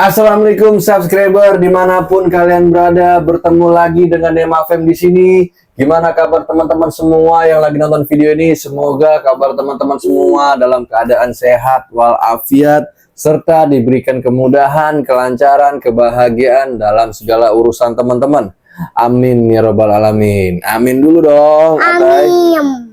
Assalamualaikum subscriber dimanapun kalian berada, bertemu lagi dengan Demafem di sini. Gimana kabar teman-teman semua yang lagi nonton video ini? Semoga kabar teman-teman semua dalam keadaan sehat walafiat serta diberikan kemudahan, kelancaran, kebahagiaan dalam segala urusan teman-teman. Amin ya robbal alamin. Amin dulu dong. Amin.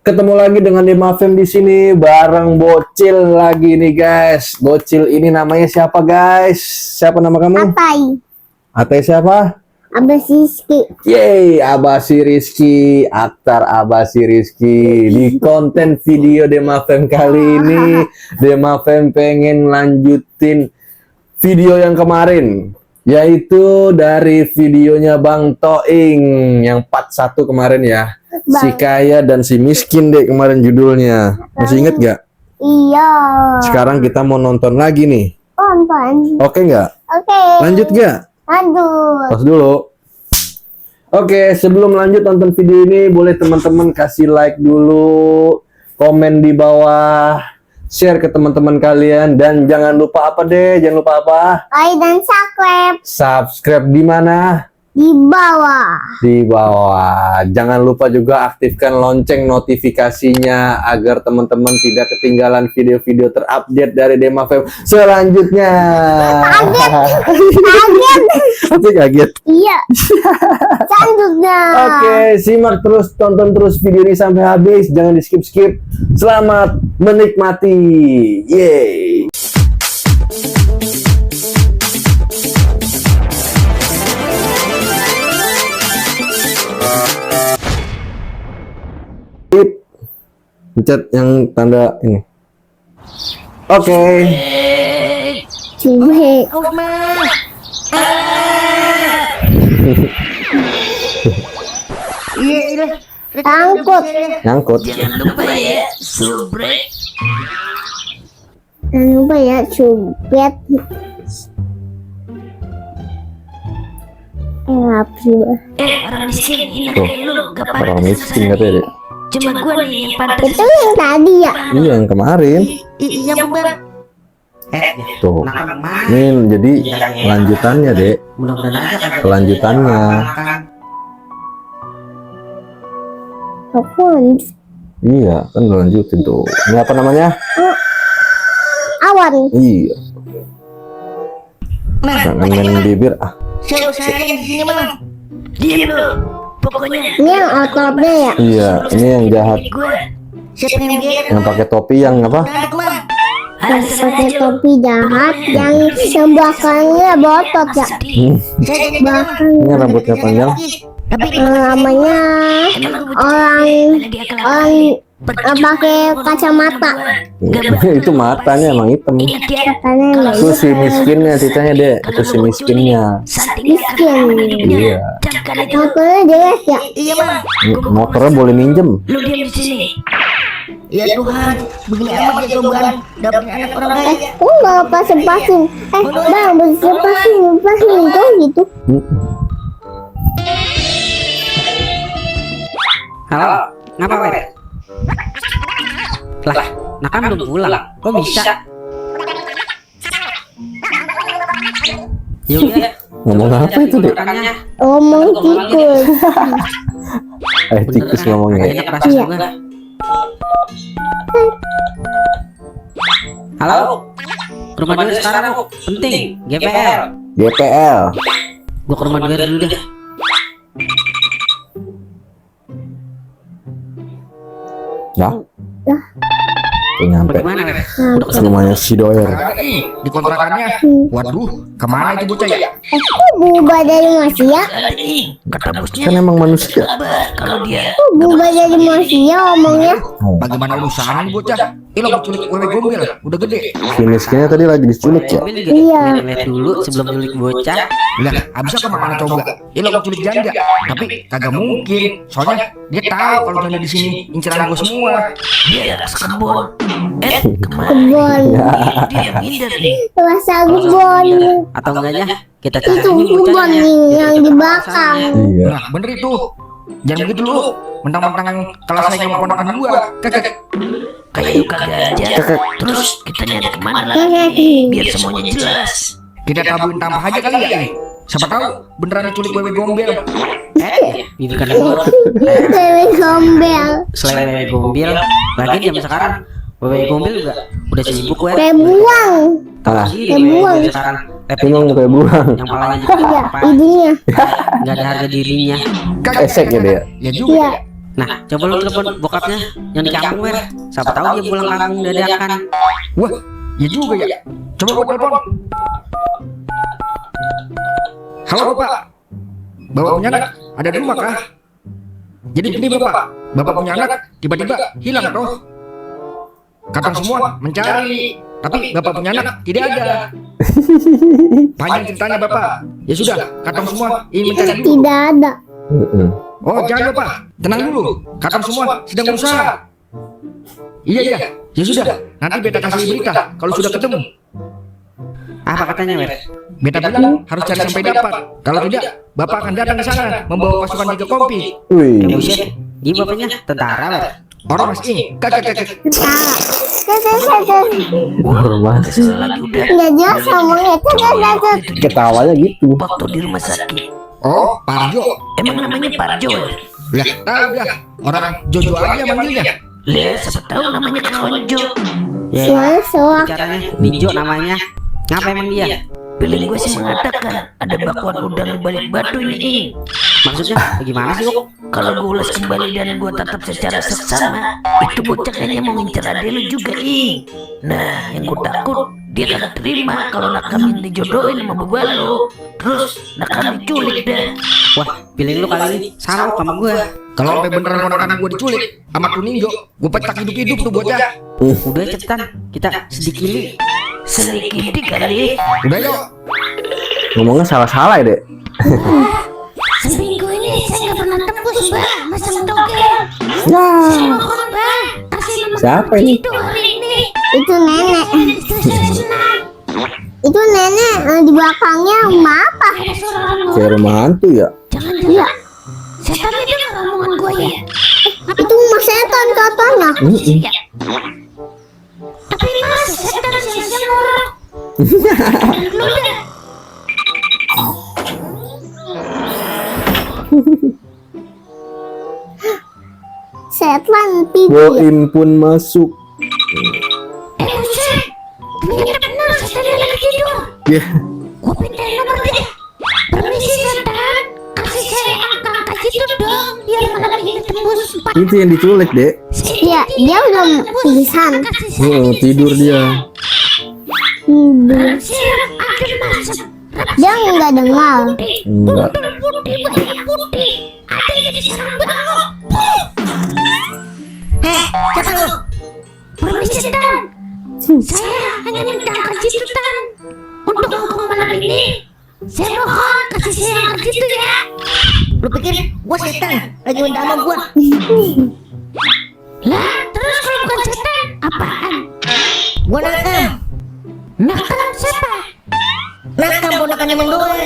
Ketemu lagi dengan Demafem di sini bareng Bocil lagi nih guys. Bocil ini namanya siapa guys? Siapa nama kamu? Atai. Atai siapa? Abas Rizky. Yeay, Abasi Rizky, aktor Abasi Rizky. Di konten video Demafem kali ini, Demafem pengen lanjutin video yang kemarin, yaitu dari videonya Bang Toing yang part 1 kemarin ya. Si kaya dan si miskin deh kemarin judulnya. Masih inget gak? Iya. Sekarang kita mau nonton lagi nih. Nonton. Oke nggak? Oke. Lanjut gak? Lanjut. Pause dulu. Oke, sebelum lanjut nonton video ini, boleh teman-teman kasih like dulu, komen di bawah, share ke teman-teman kalian, dan jangan lupa apa deh? Jangan lupa apa? Like dan subscribe Subscribe di mana? di bawah. Di bawah. Jangan lupa juga aktifkan lonceng notifikasinya agar teman-teman tidak ketinggalan video-video terupdate dari Demafem selanjutnya. Kaget. Tapi kaget. Iya. Selanjutnya. Oke, simak terus, tonton terus video ini sampai habis. Jangan di skip-skip. Selamat menikmati. Yeay. Pencet yang tanda ini. Oke. Cibe. Angkut. Nyangkut. Jangan lupa ya, subrek. Jangan lupa ya, cubet. Orang miskin ini kayak lu gak Orang pantas. miskin katanya deh. Cuma gua nih yang pantas. Itu yang tadi ya. Iya yang kemarin. Iya bang. Tuh. Ini jadi lanjutannya dek. Mudah-mudahan aja kagak. Kelanjutannya. Aku lanjut. Iya kan udah lanjutin tuh. Ini apa namanya? Awan. Iya. Jangan main bibir ah. Saya usahain di sini bang. Diam dulu. Pokoknya. Ini yang ototnya ya. Iya. Ini yang jahat. Gua. Siapa yang dia? Yang pakai topi yang apa? Yang pakai topi jahat, yang belakangnya botot ya. Belakang Ini rambutnya panjang. namanya orang pakai kacamata. Itu matanya emang hitam. Katanya emang Itu si miskinnya ceritanya dek. Itu si miskinnya. miskin. Iya. Motornya jelas ya. Iya bang. Motornya boleh minjem. Lu diam di sini. Ya Tuhan, begini amat ya cobaan dapetnya anak orang kaya. Kok nggak pasang-pasang? Bang, pasang tuh gitu. Halo, ngapa weh? Lah, nah kan belum pulang. Kok bisa? Yaudah, Ngomong apa itu dek? makannya. Omong tikus. Tikus ngomongnya. Enak rasa Iya. juga. Halo, ke rumah dulu sekarang. Penting, GPL. GPL. Gua ke rumah dulu deh. Ya. Tuh nyampe. Bagaimana weh? Udah Ke rumahnya si Doer. Di kontrakannya. Waduh, kemana itu bocah ya? Kok berubah dari manusia? Kata bosnya. Kan emang manusia. Kalau dia Kok berubah dari manusia omongnya? Bagaimana urusan bocah? Lo culik wewe gombel, udah gede. Si miskinnya tadi lagi diculik ya. Iya. Lihat dulu sebelum nyulik bocah. Lah, abis apa mana coba? Lo culik janda, tapi kagak mungkin. Soalnya dia tahu kalau janda di sini inceran gue semua. dia rasa kebon. Kemana? Kebon. Dia yang hindar nih. Rasa kebon. Atau enggaknya kita cari Itu ini kebon bocahnya. nih yang di belakang. Iya. Nah, bener itu. Jangan begitu lu. Mentang-mentang kelas naik sama ponakan gua. Kagak. Kayak yuk kagak aja. Terus kita nyari kemana lagi? Kakek. Biar semuanya jelas. Kita tabuin tampah aja kali ya ini. Siapa tahu beneran diculik wewe gombel. Bibir kandang gua. Wewe gombel. Selain wewe gombel, lagi jam sekarang wewe gombel juga udah sibuk weh. Kayak buang. Ah, Kayak buang. sekarang. emang kayak buang. Yang palanya juga Iya, apa? ibunya. Nggak ada harga dirinya. Esek gitu ya. Ya juga. Iya. Nah, coba lu telepon bokapnya yang di kampung weh. Siapa tahu dia pulang kampung dadakan. Wah, ya juga ya. Coba gua telepon. Halo Bapak. Bapak punya anak ada di rumah kah? Jadi begini Bapak punya anak tiba-tiba hilang toh. Katong semua mencari, tapi Bapak punya anak tidak ada. Panjang ceritanya Bapak. Ya sudah, katong semua ingin mencari dulu. Tidak ada. Oh jangan Bapak, tenang dulu. Katong semua sedang berusaha. Iya, ya sudah. Nanti beta kasih berita kalau sudah ketemu. Apa katanya weh? Beta bilang harus cari sampai dapat. Kalau tidak, Bapak akan datang ke sana membawa pasukan tiga kompi. Wih, Buset, dia bapaknya tentara weh. Orang Mas ini, kakak. ormas. Nggak jelas ngomongnya. Ketawanya gitu. Waktu di rumah sakit. Oh, Parjo. Emang namanya Parjo ya? Lah, tahu dah. Orang Jojo aja manggilnya. Lah, siapa tahu namanya Konjo. Soalnya soak. Caranya Ninjo namanya. Ngapa emang dia? Pilih gue sih mengatakan ada bakwan udang di balik batu ini. Maksudnya bagaimana sih kok? Kalau gue ulas kembali dan gue tatap secara seksama, itu bocah kayaknya mau ngincer adek lu juga Nah, yang gue takut dia kagak terima kalau nakam yang dijodohin sama bebal lu. Terus nakam diculik dah. Wah, pilih lu kali ini sama sama gua. Kalau sampai beneran ponakan gue diculik sama tuh Ninjo, gue petak hidup-hidup tuh bocah. Udah cepetan, kita sedikit. Sedikit kali. Udah yuk. Ngomongnya salah-salah ya, Dek. Seminggu ini saya nggak pernah tembus, Bang. Masang togel. Ya, Mohon, Bang. Kasih nomor siapa ini? itu hari ini. Itu nenek. Itu nenek di belakangnya rumah apa? kayak rumah hantu ya. Iya. Setan itu omongan gue ya. Itu rumah setan katanya. Tapi mas setan siang-siang orang. Lu deh. Setan tidur. Boim pun masuk. Buset. Ternyata benar setannya lagi tidur. Ya, Gua pindahin nomor dia. Permisi setan. Kasih saya angka situ dong. Biar malam ini tembus 4. itu yang diculik, Dek. Iya, dia udah pingsan. Tidur dia. Tidur. Dia nggak dengar. Enggak. Putih, banyak putih. Ada yang diserang banget. Siapa lu? Permisi setan. Saya hanya minta angka situ tan. Untuk hukum malam ini. Saya mohon kasih saya angka situ ya. Lu pikir gua setan lagi minta sama gua? Lah, terus kalau bukan setan, apaan? Gua nakam. Nakal siapa? Nakam ponakannya Mang Doe.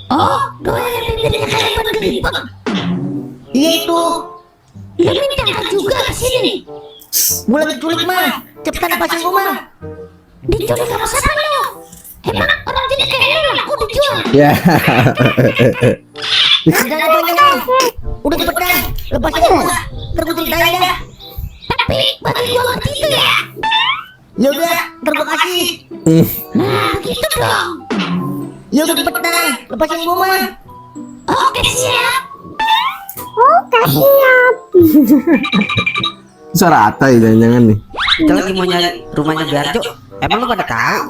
Oh, doa yang bibirnya kayak ban gelibang. Iya itu. Lu minta angka juga ke sini. Gua lagi culik mah. Cepetan lepasin gua mah. Diculik sama siapa lu? Emang orang jadi kayak lu laku dijual? Ya. Jangan panjang. Udah cepetan. Lepasin gua. Ntar gua ceritain dah. Tapi bagi gua ngerti itu ya. Ya udah, ntar gua kasih. Nah, gitu dong. Ya udah cepetan. Lepasin gua mah. Oke, siap. Oke, siap. Suara Ata ya, jangan-jangan nih. Kita lagi mau nyari rumahnya Garjo. Emang lu pada tahu?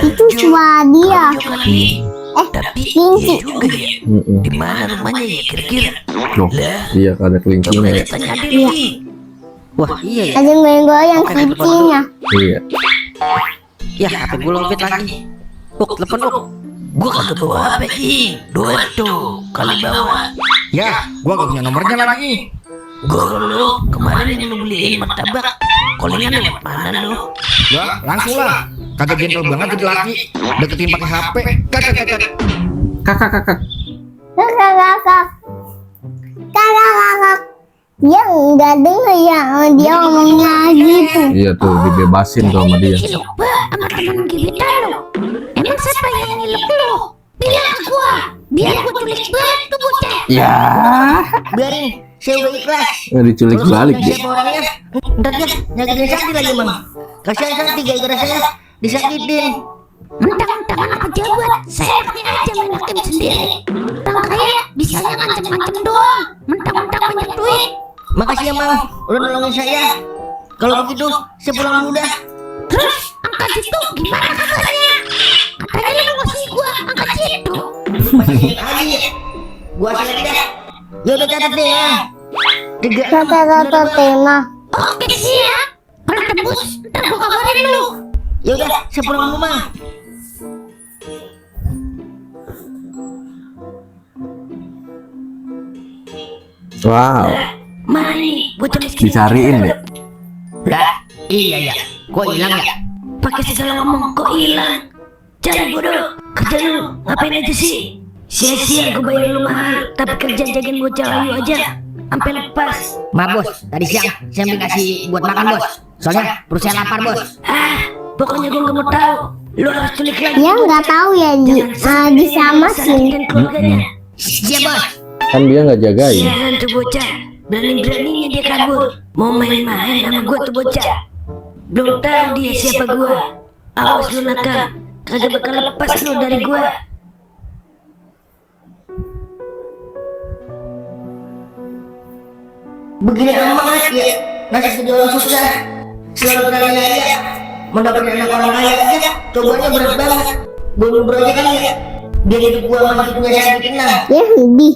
Itu cuma dia. Tapi Kinci. iya juga ya. Di mana rumahnya ya kira-kira? Loh, iya ada Coba kelingkingnya ya. kita tanya Adel nih. Wah, iya ya. Ada goyang-goyang kincinya. Iya. Ya, HP gue lobet lagi. Telepon Buk. Gua kagak bawa HP Doa tuh kali bawa. Ya, gua gak punya nomornya lagi. Goro lu kemarin yang lu beliin martabak. Callingan lewat mana lu? Ya, langsung lah. Kagak gentle banget jadi laki. Deketin pakai HP. Kakak. Kakak. Kakak. Kakak. Ya nggak denger ya dia ngomongnya gitu. Iya tuh, dibebasin tuh sama dia. Ciluk ba sama temen gebetan lo. Emang siapa yang nyeluk lo? Bilang ke gua, biar gua culik banget tuh bocah. Ya, Biarin, saya udah ikhlas. diculik Kalau balik saya dia. siapa orangnya, ntar dia nyakitin Sakti lagi, Mang. Kasihan Sakti gara-gara saya disakitin. Mentang-mentang anak pejabat, saya aja main hakim sendiri. Mentang kaya, bisanya ngancem-ngancem doang. Mentang-mentang banyak duit. Makasih ya, Mang, udah nolongin saya. Kalau begitu, saya pulang dulu dah. Terus, angkat itu gimana kabarnya? Katanya lu ngasih gua angkat itu. Masih lagi. Gua asal lagi dah. Ya udah catat deh ya. 3, Kata tema. Oke siap. Kalau tembus, ntar gua kabarin lu. Ya udah, saya pulang dulu, Mang. Wow, Mana nih, bocah miskin? dicariin deh. Lah, iya ya. Kok hilang ya? Pakai segala ngomong kok hilang. Cari bodoh, kerja lu ngapain aja sih? Sia-sia gue bayar lu mahal, tapi kerja jagain bocah layu aja, sampai lepas. Maaf, Bos. Tadi siang saya ambil kasih buat makan, Bos. Soalnya perut saya lapar, Bos. Pokoknya gue nggak mau tahu. Lu harus culik lagi. Ya nggak tahu ya disamasin. Keluarganya. Siap, Bos. Kan dia nggak jagain. Jangan tuh bocah, berani-beraninya dia kabur. Mau main-main sama gue tuh bocah. Belum tahu dia siapa gue. Awas lu nakal, kagak bakal lepas lu dari gue. Begini amat ya. Nasib jadi orang susah. Selalu berani aja. Mendapatkan anak orang kaya aja. Cobanya berat banget. Bunuh aja kan ya. Biar hidup gua sama hidupnya saya tenang. Ya sedih.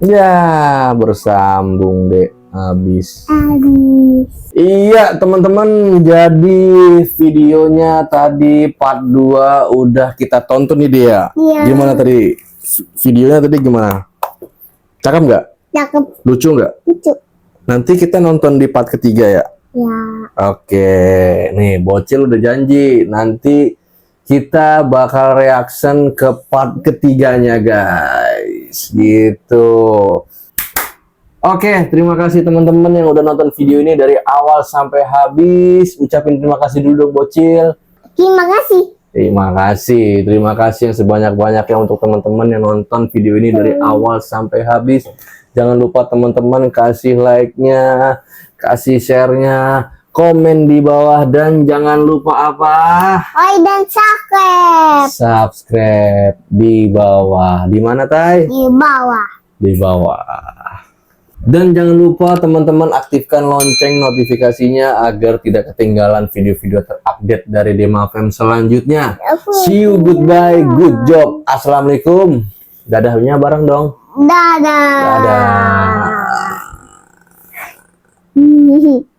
Ya, bersambung deh habis. Habis. Iya teman-teman, jadi videonya tadi part 2 udah kita tonton nih dia. Iya. Gimana tadi? Videonya tadi gimana? Cakep nggak? Cakep. Lucu nggak? Lucu. Nanti kita nonton di part ketiga ya. Ya. Oke, nih Bocil udah janji nanti kita bakal reaction ke part ketiganya guys, gitu. Oke, terima kasih teman-teman yang udah nonton video ini dari awal sampai habis. Ucapin terima kasih dulu dong Bocil. Terima kasih. Terima kasih yang sebanyak-banyaknya untuk teman-teman yang nonton video ini dari awal sampai habis. Jangan lupa teman-teman kasih like-nya, kasih share-nya, komen di bawah, dan jangan lupa apa? Oi dan subscribe Subscribe di bawah. Di mana, Tay? di bawah. Di bawah. Dan jangan lupa teman-teman aktifkan lonceng notifikasinya agar tidak ketinggalan video-video terupdate dari Dema FM selanjutnya. See you, goodbye, good job. Assalamualaikum. Dadahnya bareng dong. Dadah. Dadah. Dadah.